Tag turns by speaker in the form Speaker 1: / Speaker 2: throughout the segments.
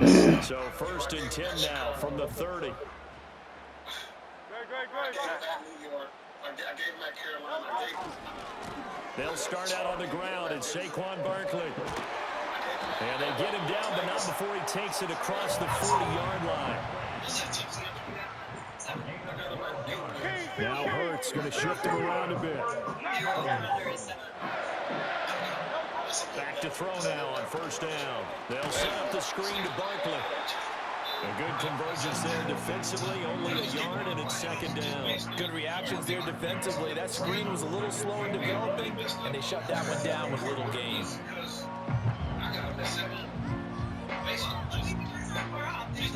Speaker 1: So 1st and 10 now from the 30. They'll start out on the ground. It's Saquon Barkley. And they get him down, but not before he takes it across the 40-yard line. Now Hurts going to shift him around a bit. Back to throw now on 1st down. They'll set up the screen to Barkley. A good convergence there defensively, only a yard, and it's 2nd down.
Speaker 2: Good reactions there defensively. That screen was a little slow in developing, and they shut that one down with little gain.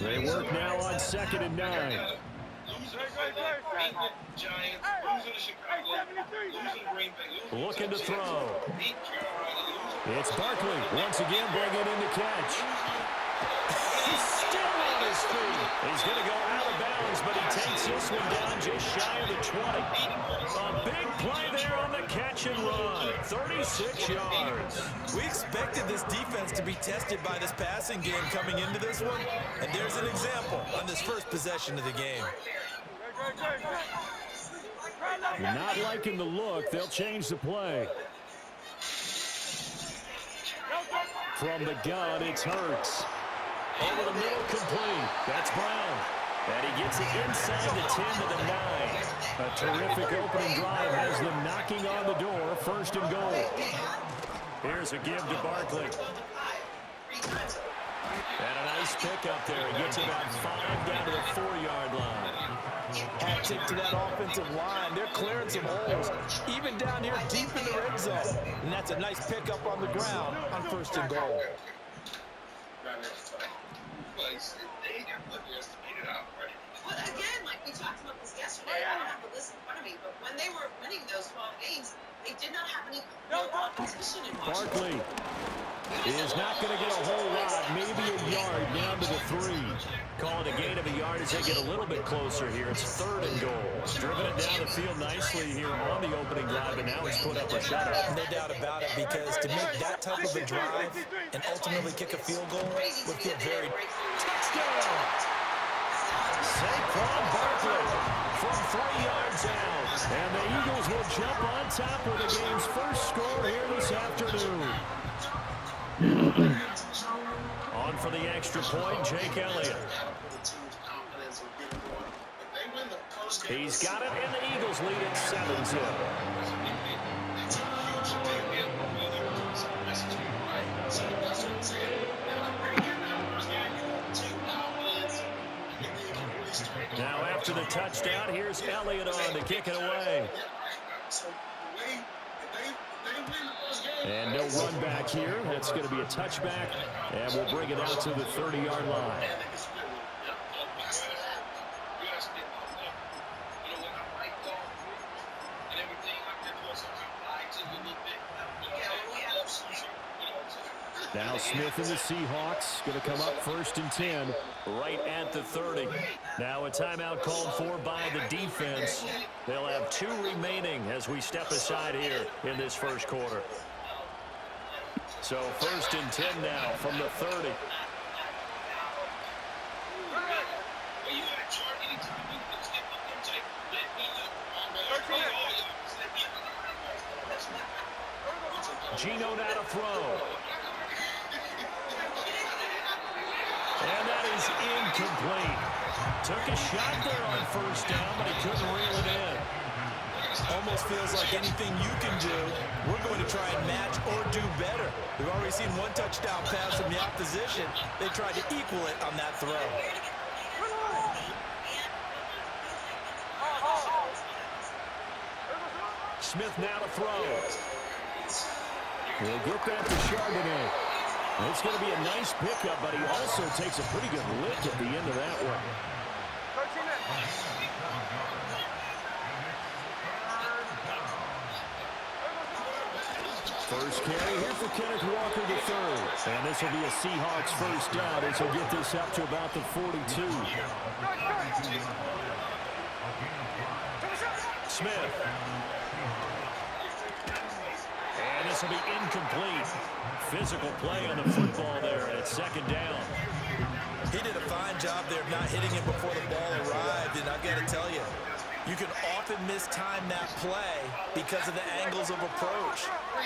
Speaker 1: They work now on 2nd and 9. Looking to throw. It's Barkley once again bringing in the catch. He's still on his feet. He's going to go out of bounds, but he takes this one down just shy of the 20. A big play there on the catch and run. 36 yards.
Speaker 2: We expected this defense to be tested by this passing game coming into this one, and there's an example on this first possession of the game.
Speaker 1: Not liking the look. They'll change the play. From the gun, it's Hurts. Over the middle, complete. That's Brown. And he gets it inside the 10 to the 9. A terrific opening drive has them knocking on the door. 1st and goal. Here's a give to Barkley. And a nice pick up there. He gets about 5 down to the 4-yard line.
Speaker 2: Hat tip to that offensive line. They're clearing some holes, even down here deep in the red zone. And that's a nice pickup on the ground on 1st and goal.
Speaker 3: Well, again, like we talked about this yesterday, I don't have the list in front of me, but when they were winning those 12 games, they did not have any competition in Washington.
Speaker 1: Barkley is not going to get a whole lot, maybe a yard down to the 3. Call it a gain of a yard as they get a little bit closer here. It's 3rd and goal. Driven it down the field nicely here on the opening drive, and now he's put up a shot.
Speaker 2: No doubt about it, because to make that type of a drive and ultimately kick a field goal would feel very...
Speaker 1: Touchdown! Saquon Barkley from 3 yards out. And the Eagles will jump on top of the game's first score here this afternoon. On for the extra point, Jake Elliott. He's got it, and the Eagles lead it 7-0. Now after the touchdown, here's Elliott on to kick it away. And no run back here. That's going to be a touchback, and we'll bring it out to the 30-yard line. Now Smith and the Seahawks going to come up 1st and 10 right at the 30. Now a timeout called for by the defense. They'll have 2 remaining as we step aside here in this first quarter. So 1st and 10 now from the 30. Gino now to throw. And that is incomplete. Took a shot there on 1st down, but he couldn't reel it in.
Speaker 2: Almost feels like anything you can do, we're going to try and match or do better. We've already seen 1 touchdown pass from the opposition. They tried to equal it on that throw.
Speaker 1: Smith now to throw. We'll get that to Charbonnet. It's going to be a nice pickup, but he also takes a pretty good lick at the end of that one. First carry here for Kenneth Walker III. And this will be a Seahawks 1st down as he'll get this up to about the 42. Smith. And this will be incomplete. Physical play on the football there, and it's 2nd down.
Speaker 2: fine job there of not hitting him before the ball arrived, and I've got to tell you, you can often mistime that play because of the angles of approach.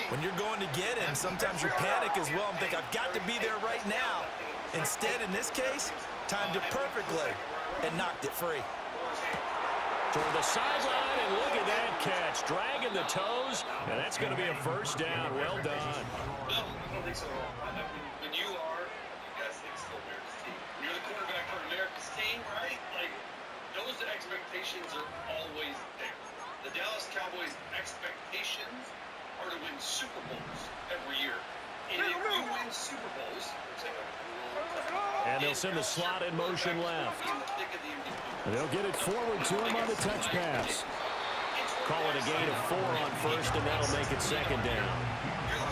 Speaker 2: When you're going to get him, sometimes you panic as well and think, I've got to be there right now. Instead, in this case, timed it perfectly and knocked it free.
Speaker 1: Toward the sideline, and look at that catch. Dragging the toes, and that's going to be a first down. Well done.
Speaker 4: No, I don't think so. When you are, you guys think still America's team. When you're the quarterback for America's team, right? Like, those expectations are always there. The Dallas Cowboys' expectations are to win Super Bowls every year. And if you win Super Bowls,
Speaker 1: and they'll send the slot in motion left. They'll get it forward to him on the touch pass. Call it a gain of 4 on first, and that'll make it second down.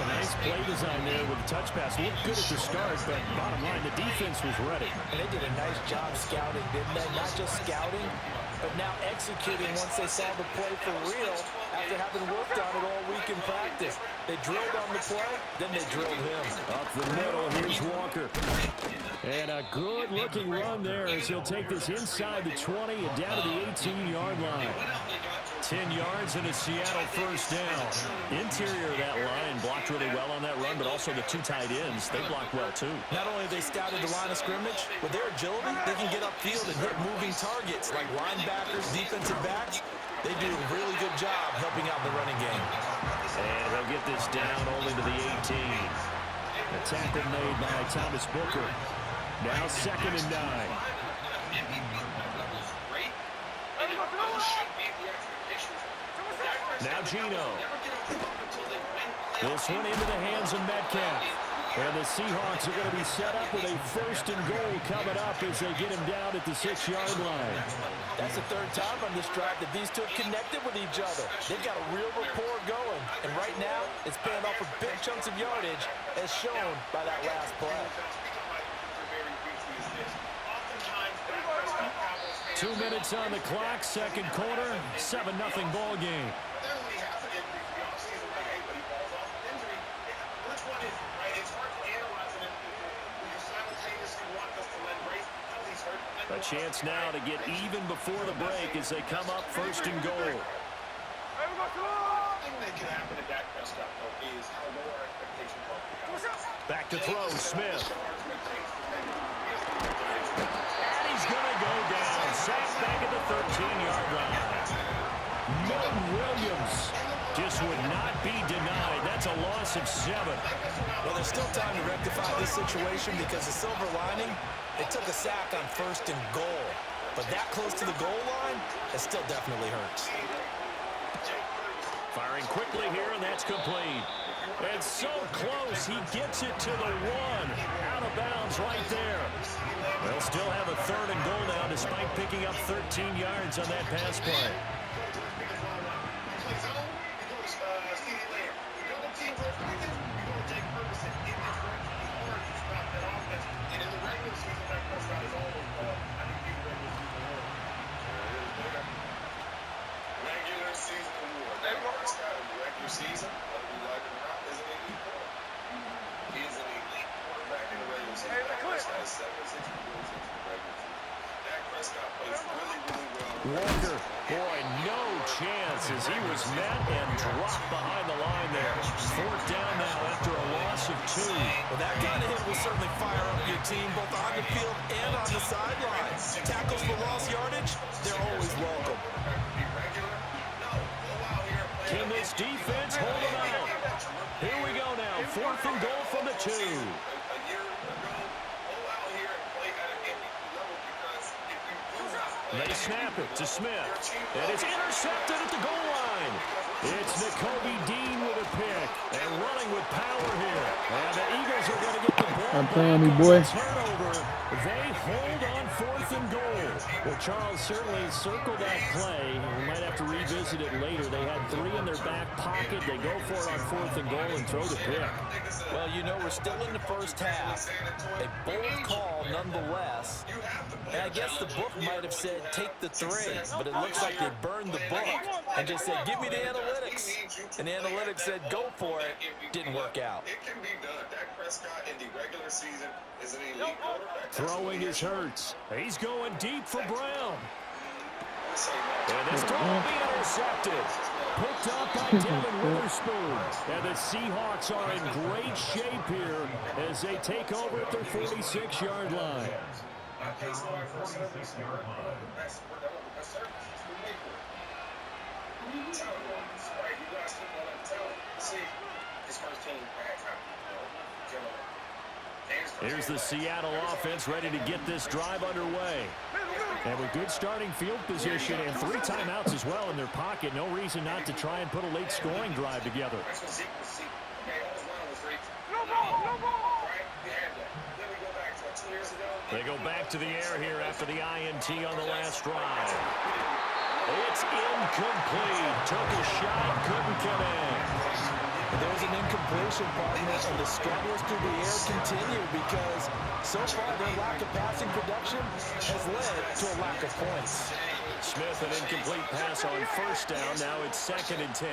Speaker 1: A nice play design there with the touch pass. Looked good at the start, but bottom line, the defense was ready.
Speaker 2: And they did a nice job scouting, didn't they? Not just scouting, but now executing once they saw the play for real after having worked on it all week in practice. They drilled on the play, then they drilled him.
Speaker 1: Up the middle, here's Walker. And a good-looking run there as he'll take this inside the 20 and down to the 18-yard line. 10 yards and a Seattle first down. Interior of that line blocked really well on that run, but also the 2 tight ends, they blocked well too.
Speaker 2: Not only have they scouted the line of scrimmage, with their agility, they can get upfield and hit moving targets like linebackers, defensive backs. They do a really good job helping out the running game.
Speaker 1: And they'll get this down only to the 18. A tackle made by Thomas Booker. Now 2nd and 9. Now Gino. This one into the hands of Metcalf. And the Seahawks are going to be set up with a 1st and goal coming up as they get him down at the 6-yard line.
Speaker 2: That's the 3rd time on this drive that these two have connected with each other. They've got a real rapport going. And right now, it's paying off with big chunks of yardage as shown by that last play.
Speaker 1: 2 minutes on the clock, 2nd quarter, 7-0 ball game. A chance now to get even before the break as they come up 1st and goal. Back to throw, Smith. And he's going to go down. Sacked back at the 13-yard line. Milton Williams just would not be denied. That's a loss of 7.
Speaker 2: Well, there's still time to rectify this situation because the silver lining, they took a sack on 1st and goal. But that close to the goal line, it still definitely hurts.
Speaker 1: Firing quickly here, and that's complete. And so close, he gets it to the 1. Out of bounds right there. They'll still have a 3rd and goal now despite picking up 13 yards on that pass play. Walker, boy, no chance as he was met and dropped behind the line there. 4th down now after a loss of 2.
Speaker 2: Well, that kind of hit will certainly fire up your team both on the field and on the sidelines. Tackles for lost yardage, they're always welcome.
Speaker 1: Can this defense hold them out? Here we go now. 4th and goal from the 2. They snap it to Smith. And it's intercepted at the goal line. It's Nakobe Dean with a pick. And running with power here. And the Eagles are going to get the ball.
Speaker 5: I'm playing me, boy.
Speaker 1: Turnover. They hold on 4th and goal. Well, Charles, certainly circle that play. We might have to revisit it later. They had 3 in their back pocket. They go for it on 4th and goal and throw the pick.
Speaker 2: Well, you know, we're still in the first half. A bold call nonetheless. And I guess the book might have said take the 3, but it looks like they burned the book and just said, give me the analytics. And the analytics said, go for it. Didn't work out.
Speaker 5: It can be done. Dak Prescott in the regular season is an elite quarterback.
Speaker 1: Throwing is Hurts. He's going deep for Brown. And this throw will be intercepted. Picked up by Devin Witherspoon. And the Seahawks are in great shape here as they take over at their 46-yard line. Here's the Seattle offense ready to get this drive underway. And with good starting field position and 3 timeouts as well in their pocket, no reason not to try and put a late scoring drive together. They go back to the air here after the INT on the last drive. It's incomplete. Took a shot, couldn't connect.
Speaker 2: There's an incompletion, partner, and the struggles through the air continue because so far their lack of passing production has led to a lack of points.
Speaker 1: Smith, an incomplete pass on 1st down. Now it's 2nd and 10.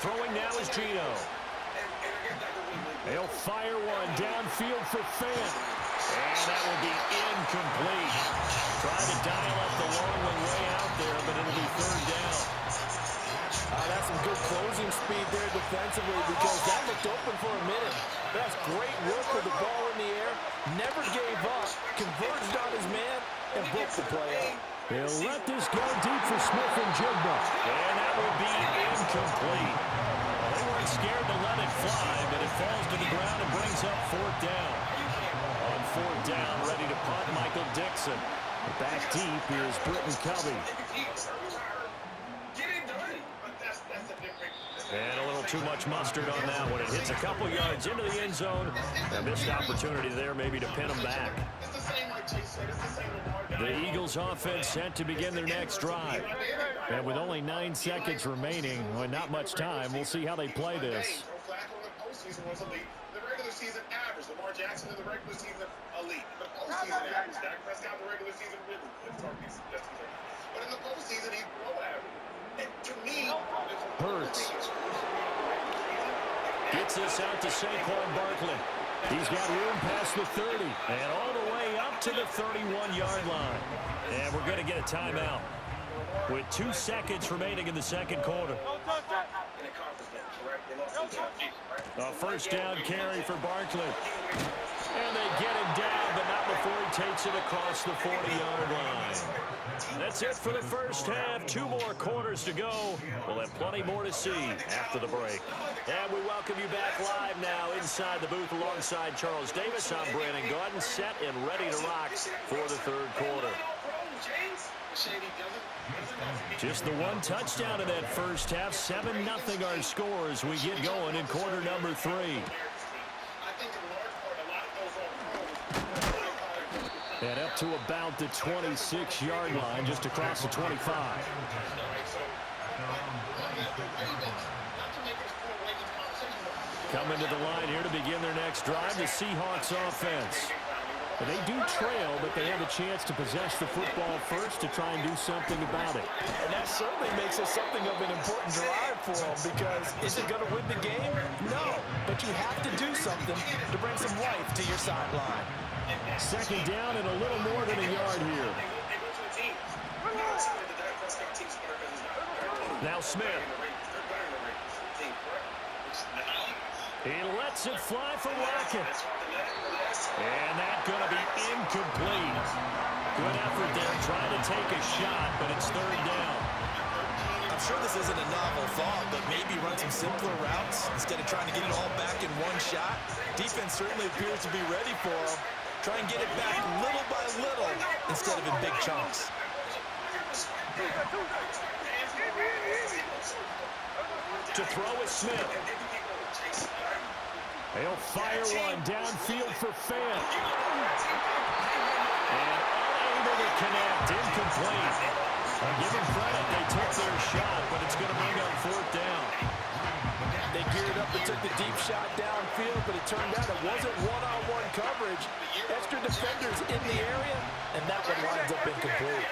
Speaker 1: Throwing now is Gino. They'll fire one downfield for Fant. And that will be incomplete. Try to dial up the long one way out there, but it'll be 3rd down.
Speaker 2: That's some good closing speed there defensively because that looked open for a minute. That's great work with the ball in the air. Never gave up, converged on his man, and broke the play up.
Speaker 1: He'll let this go deep for Smith and Jigba. And that will be incomplete. They weren't scared to let it fly, but it falls to the ground and brings up 4th down. On 4th down, ready to punt, Michael Dixon. Back deep is Britton Covey. And a little too much mustard on that one. It hits a couple yards into the end zone. A missed opportunity there maybe to pin them back. The Eagles offense set to begin their next drive. And with only 9 seconds remaining, well, not much time, we'll see how they play this.
Speaker 5: The regular season average, Lamar Jackson in the regular season elite. The postseason average, Dak Prescott in the regular season really good. But in the postseason, he's below average. And to me,
Speaker 1: Hurts gets this out to Saquon Barkley. He's got room past the 30 and all the way up to the 31-yard line. And we're going to get a timeout with 2 seconds remaining in the 2nd quarter. A 1st down carry for Barkley. And they get him down, but not before he takes it across the 40-yard line. That's it for the first half. 2 more quarters to go. We'll have plenty more to see after the break. And we welcome you back live now inside the booth alongside Charles Davis. I'm Brandon Gaudin, set and ready to rock for the 3rd quarter. Just the 1 touchdown in that first half. 7-0 our score as we get going in quarter number 3. And up to about the 26-yard line, just across the 25. Coming to the line here to begin their next drive, the Seahawks offense. They do trail, but they have a chance to possess the football first to try and do something about it.
Speaker 2: And that certainly makes it something of an important drive for them because is it going to win the game? No, but you have to do something to bring some life to your sideline.
Speaker 1: 2nd down and a little more than a yard here. Now Smith. He lets it fly for Lockett. And that's going to be incomplete. Good effort there trying to take a shot, but it's 3rd down.
Speaker 2: I'm sure this isn't a novel thought, but maybe run some simpler routes instead of trying to get it all back in one shot. Defense certainly appears to be ready for him. Try and get it back little by little instead of in big chunks.
Speaker 1: To throw is Smith. They'll fire one downfield for Fant. And unable to connect. Incomplete. Give them credit. They took their shot, but it's going to bring up fourth down.
Speaker 2: They geared up and took the deep shot downfield, but it turned out it wasn't one-on-one coverage. Extra defenders in the area, and that one winds up incomplete.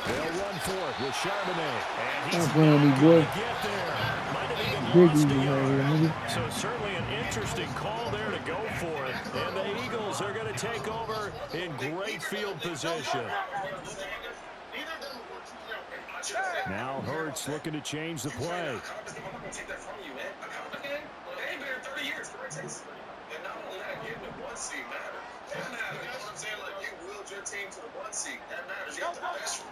Speaker 1: They'll run for it with Charbonnet. And he's
Speaker 6: Stop playing me, boy.
Speaker 1: get there. Might have even
Speaker 6: Big
Speaker 1: lost a
Speaker 6: Eagles
Speaker 1: yard.
Speaker 6: right here, nigga.
Speaker 1: So certainly an interesting call there to go for it. And the Eagles are going to take over in great field position. Now Hurts looking to change the play.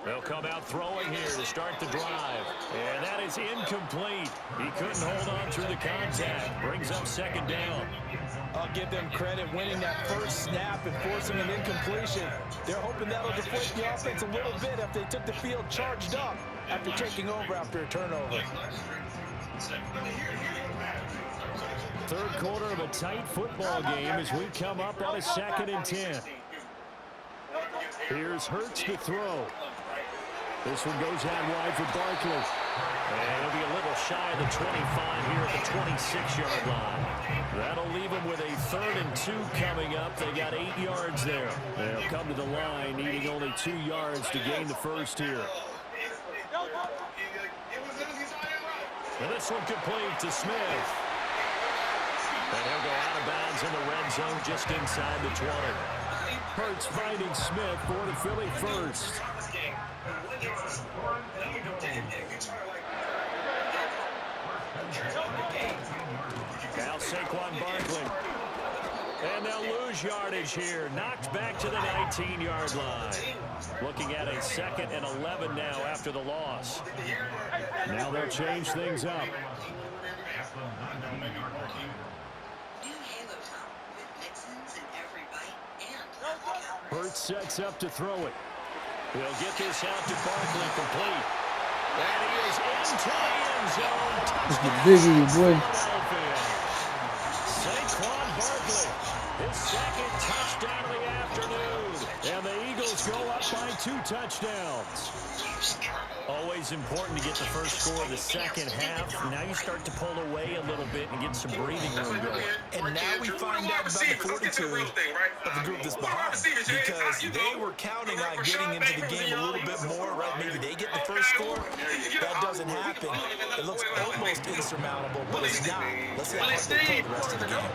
Speaker 1: They'll come out throwing here to start the drive. And that is incomplete. He couldn't hold on through the contact. Brings up second down.
Speaker 2: I'll give them credit winning that first snap and forcing an incompletion. They're hoping that'll deflate the offense a little bit if they took the field charged up after taking over after a turnover.
Speaker 1: Third quarter of a tight football game as we come up on a 2nd and 10. Here's Hurts to throw. This one goes out wide for Barkley. And it'll be a little shy of the 25 here at the 26-yard line. That'll leave them with a 3rd and 2 coming up. They got 8 yards there. They'll come to the line needing only 2 yards to gain the first here. And this one complete to Smith. And he'll go out of bounds in the red zone just inside the 20. Hurts finding Smith for the Philly first. Now Saquon Barkley. And they'll lose yardage here. Knocked back to the 19-yard line. Looking at a 2nd and 11 now after the loss. Now they'll change things up. Hurts sets up to throw it. He'll get this out to Barkley complete. And he is into the end zone.
Speaker 6: It's the Big Eagles, boy.
Speaker 1: Saquon Barkley, his 2nd touchdown of the afternoon. And the Eagles go up by 2 touchdowns. Always important to get the first score of the second half. Now you start to pull away a little bit and get some breathing room going.
Speaker 2: And now we find out about the fortitude of the group that's behind, because they were counting on getting into the game a little bit more, right? Maybe they get the first score. That doesn't happen. It looks almost insurmountable, but it's not. Let's see how hard they play the rest of the game.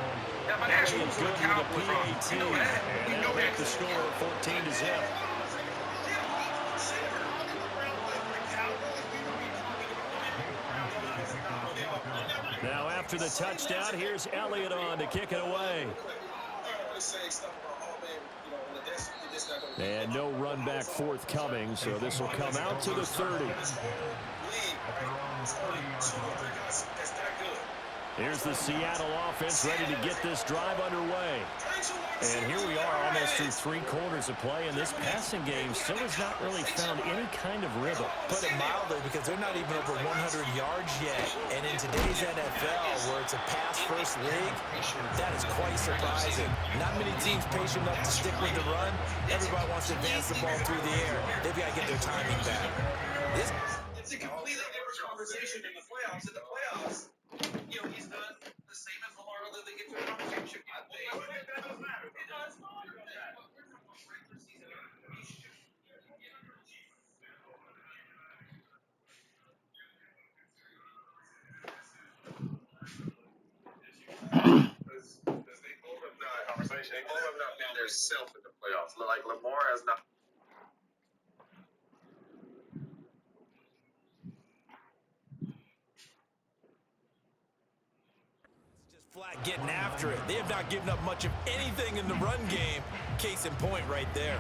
Speaker 1: Good with a PAT. And they'll make the score 14-0. Now after the touchdown, here's Elliott on to kick it away. And no run back forthcoming, so this will come out to the 30. Here's the Seattle offense ready to get this drive underway. And here we are almost through 3 quarters of play, and this passing game still has not really found any kind of rhythm.
Speaker 2: Put it mildly, because they're not even over 100 yards yet. And in today's NFL, where it's a pass-first league, that is quite surprising. Not many teams patient enough to stick with the run. Everybody wants to advance the ball through the air. They've got to get their timing back.
Speaker 4: It's a completely different conversation in the playoffs. In the playoffs, you know, he's done the same as Lamar other than get to a conversation. That doesn't matter. It does. Because they both have not conversation. They both have not been their self in the playoffs. Like Lamar has not.
Speaker 2: Flat getting after it. They have not given up much of anything in the run game. Case in point right there.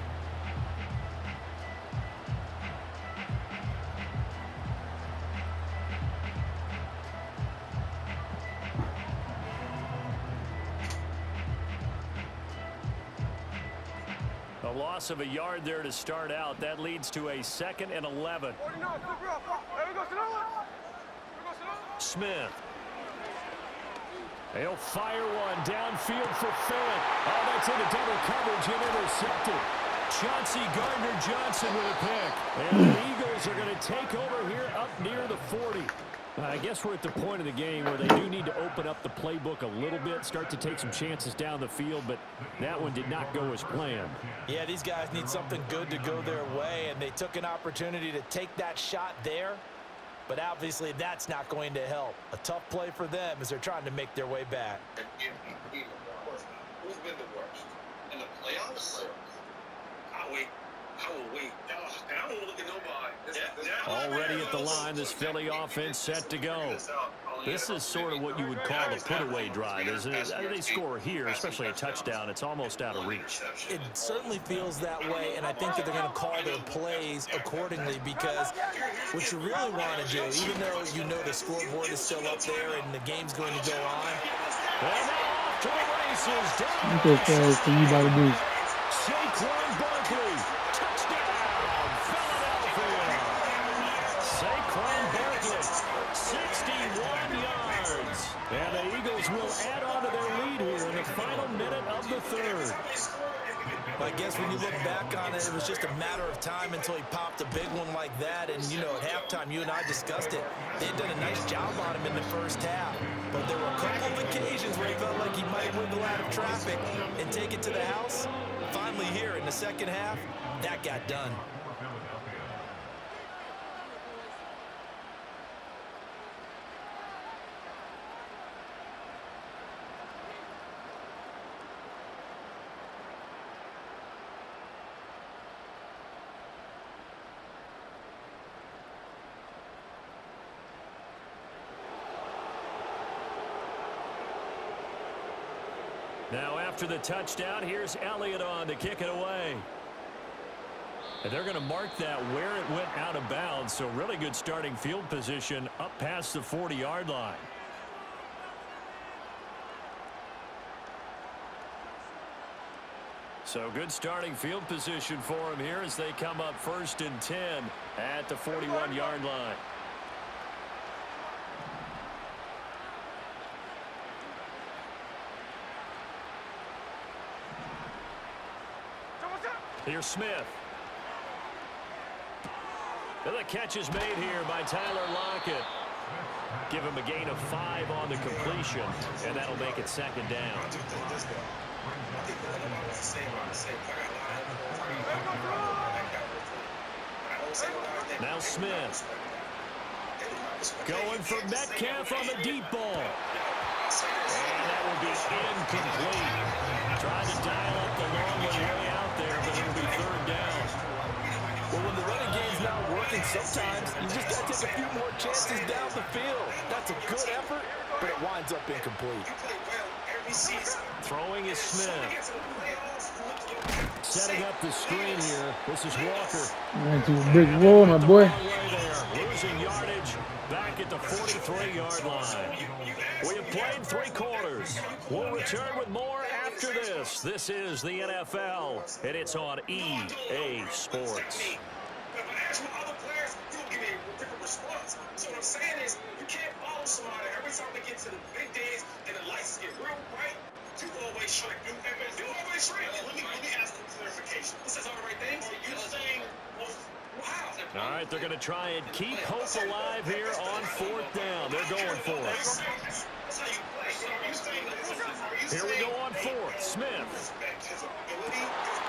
Speaker 1: A loss of a yard there to start out. That leads to a 2nd and 11. Smith. They'll fire one downfield for Fant. Oh, that's into double coverage and intercepted. Chauncey Gardner-Johnson with a pick. And the Eagles are going to take over here up near the 40. I guess we're at the point of the game where they do need to open up the playbook a little bit, start to take some chances down the field, but that one did not go as planned.
Speaker 2: Yeah, these guys need something good to go their way, and they took an opportunity to take that shot there, but obviously that's not going to help. A tough play for them as they're trying to make their way back.
Speaker 5: Who's been the worst?
Speaker 4: In the playoffs?
Speaker 5: I'll wait. I will wait. And I won't look at nobody.
Speaker 1: Already at the line, this Philly offense set to go. This is sort of what you would call the put-away drive, isn't it? They score here, especially a touchdown. It's almost out of reach.
Speaker 2: It certainly feels that way, and I think that they're going to call their plays accordingly because what you really want to do, even though you know the scoreboard is still up there and the game's going to go on.
Speaker 1: And now off to the races.
Speaker 6: Look at that, you about to do.
Speaker 1: Saquon Barkley. Touchdown, Philadelphia. Saquon Barkley, 61 yards. And the Eagles will add on to their lead here in the final minute of the third.
Speaker 2: I guess when you look back on it, it was just a matter of time until he popped a big one like that. And, you know, at halftime, you and I discussed it. They had done a nice job on him in the first half. But there were a couple of occasions where he felt like he might wiggle out of traffic and take it to the house. Finally here in the second half, that got done.
Speaker 1: Now after the touchdown, here's Elliott on to kick it away. And they're going to mark that where it went out of bounds, so really good starting field position up past the 40-yard line. So good starting field position for him here as they come up 1st and 10 at the 41-yard line. Here's Smith. And the catch is made here by Tyler Lockett. Give him a gain of 5 on the completion, and that'll make it 2nd down. Now Smith. Going for Metcalf on the deep ball. And that will be incomplete. Trying to dial up the long way out there, but it'll be 3rd down.
Speaker 2: Well, when the running game's not working, sometimes you just got to take a few more chances down the field. That's a good effort, but it winds up incomplete.
Speaker 1: Throwing is Smith. Setting up the screen here. This is Walker.
Speaker 6: That's a big roll, my boy.
Speaker 1: Losing yardage back at the 43-yard line. We have played 3 quarters. We'll return with more after this. This is the NFL, and it's on EA Sports.
Speaker 5: So what I'm saying is, you can't follow somebody every time they get to the big days and the lights get real bright. You always shrink. You always shrink. Let me ask for clarification. This is all the right things. Are you saying, wow?
Speaker 1: All right, they're going to try and keep hope alive here on 4th down. They're going for it.
Speaker 5: That's how you play.
Speaker 1: Here we go on 4th. Smith.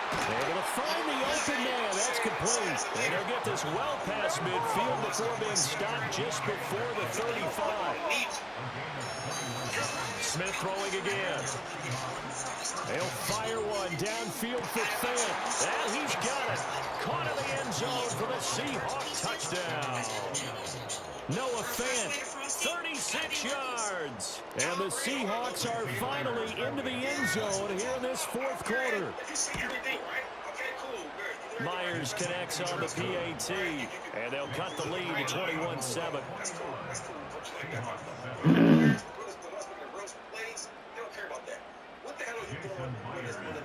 Speaker 1: Able to find the open man. That's complete. And they'll get this well past midfield before being stopped just before the 35. Smith throwing again. They'll fire one downfield for Fant. And he's got it. Caught in the end zone for the Seahawks touchdown. Noah Fant, 36 yards. And the Seahawks are finally into the end zone here in this 4th quarter. Myers connects on the PAT, and they'll cut the lead to 21-7.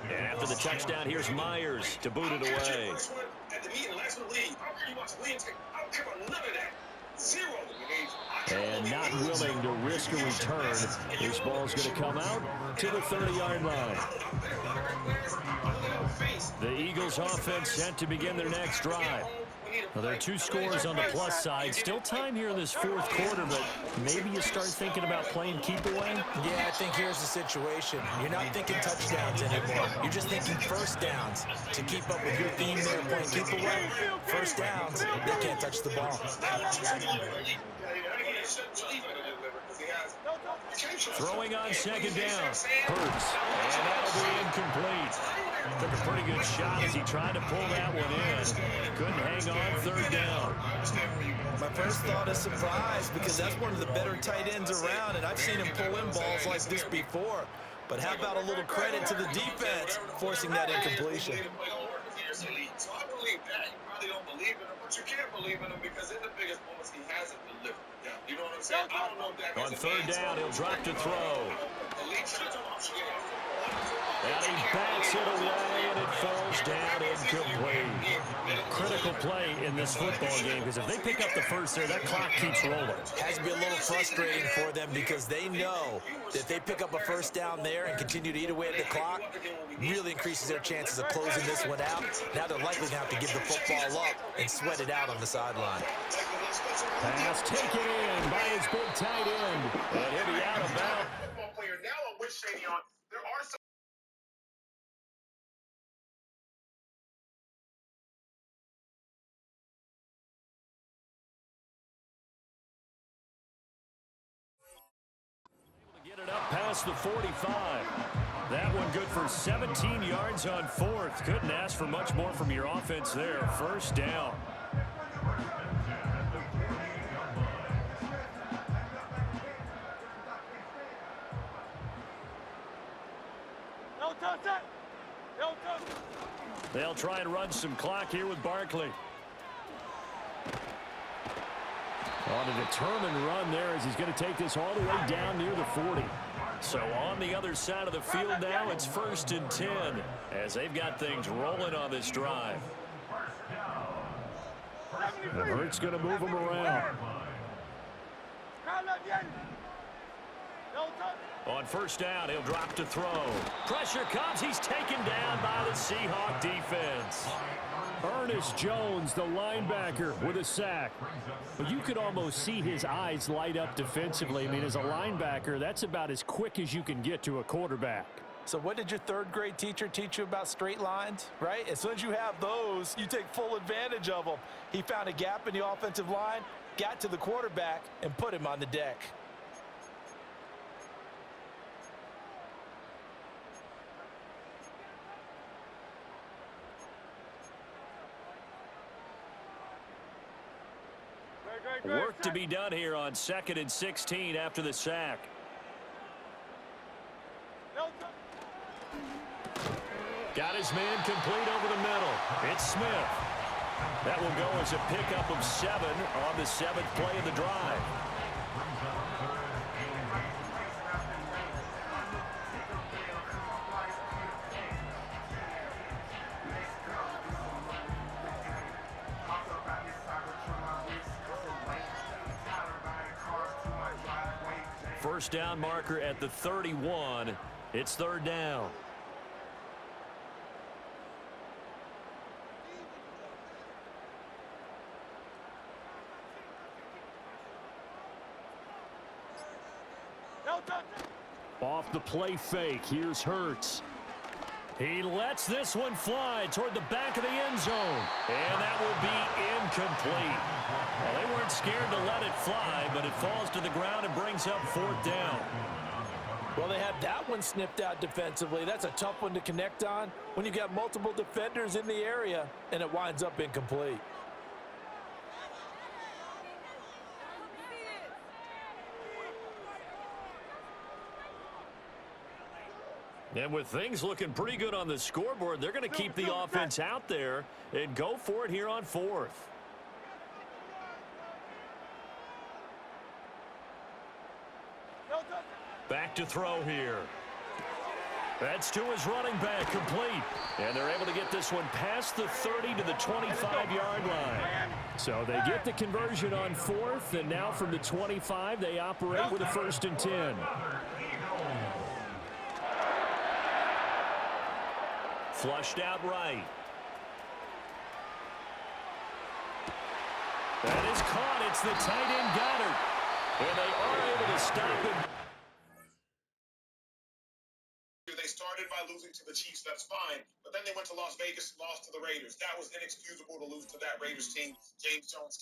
Speaker 1: And after the touchdown, here's Myers to boot it away. And not willing return. This ball's going to come out to the 30-yard line. The Eagles offense set to begin their next drive. Well, there are 2 scores on the plus side. Still time here in this 4th quarter, but maybe you start thinking about playing keep away?
Speaker 2: Yeah, I think here's the situation. You're not thinking touchdowns anymore. You're just thinking first downs. To keep up with your theme there, playing keep away, first downs, they can't touch the ball.
Speaker 1: Throwing on 2nd down. Hurts, and that'll be incomplete. Took a pretty good shot as he tried to pull that one in. Couldn't hang on 3rd down.
Speaker 2: My first thought is surprise because that's one of the better tight ends around, and I've seen him pull in balls like this before. But how about a little credit to the defense forcing that incompletion?
Speaker 5: So I believe that. You probably don't believe in him, but you can't believe in him because in the biggest moments he hasn't delivered. Yeah. You know what I'm saying? I don't know if that
Speaker 1: on 3rd down, he'll drop to throw. And he bats it away, and it falls down incomplete. Critical play in this football game because if they pick up the first there, that clock keeps rolling.
Speaker 2: Has to be a little frustrating for them because they know that they pick up a first down there and continue to eat away at the clock, really increases their chances of closing this one out. Now they're likely going to have to give the football up and sweat it out on the sideline.
Speaker 1: Pass taken in by his big tight end. And he'll be out of bounds.
Speaker 5: Now on which stadium there are some.
Speaker 1: Get it up past the 45. That one good for 17 yards on 4th. Couldn't ask for much more from your offense there. 1st down. They'll try and run some clock here with Barkley. On a determined run there as he's going to take this all the way down near the 40. So on the other side of the field now, it's 1st and 10 as they've got things rolling on this drive. And Hurts going to move him around. On 1st down, he'll drop to throw. Pressure comes. He's taken down by the Seahawk defense. Ernest Jones, the linebacker, with a sack. But you could almost see his eyes light up defensively. I mean, as a linebacker, that's about as quick as you can get to a quarterback.
Speaker 2: So what did your 3rd grade teacher teach you about straight lines, right? As soon as you have those, you take full advantage of them. He found a gap in the offensive line, got to the quarterback, and put him on the deck.
Speaker 1: Work to be done here on 2nd and 16 after the sack. Got his man complete over the middle. It's Smith. That will go as a pickup of 7 on the 7th play of the drive. First down marker at the 31. It's 3rd down. Off the play fake. Here's Hurts. He lets this one fly toward the back of the end zone. And that will be incomplete. Well, they weren't scared to let it fly, but it falls to the ground and brings up 4th down.
Speaker 2: Well, they had that one snipped out defensively. That's a tough one to connect on when you've got multiple defenders in the area, and it winds up incomplete.
Speaker 1: And with things looking pretty good on the scoreboard, they're going to keep the offense out there and go for it here on 4th. Back to throw here. That's to his running back, complete. And they're able to get this one past the 30 to the 25-yard line. So they get the conversion on 4th, and now from the 25, they operate with a 1st and 10. Flushed out right. That is caught. It's the tight end Goddard. And they are able to stop him.
Speaker 5: They started by losing to the Chiefs, that's fine. But then they went to Las Vegas, lost to the Raiders. That was inexcusable to lose to that Raiders team. James Jones